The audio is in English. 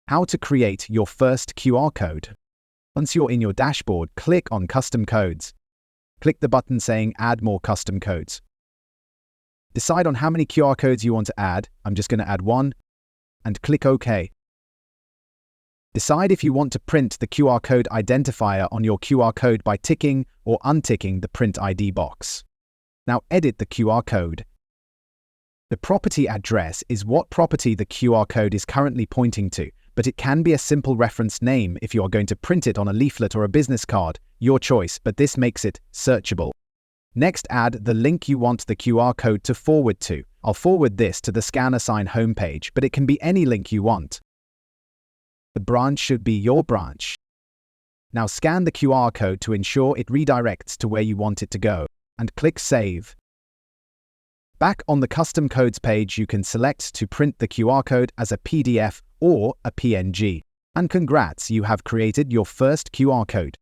How to create your first QR code. Once you're in your dashboard, click on Custom Codes. Click the button saying Add More Custom Codes. Decide on how many QR codes you want to add. I'm just going to add one, and click OK. Decide if you want to print the QR code identifier on your QR code by ticking or unticking the Print ID box. Now edit the QR code. The property address is what property the QR code is currently pointing to, but it can be a simple reference name if you are going to print it on a leaflet or a business card, your choice, but this makes it searchable. Next, add the link you want the QR code to forward to. I'll forward this to the ScanAssign homepage, but it can be any link you want. The branch should be your branch. Now scan the QR code to ensure it redirects to where you want it to go, and click Save. Back on the Custom Codes page, you can select to print the QR code as a PDF or a PNG. And congrats, you have created your first QR code.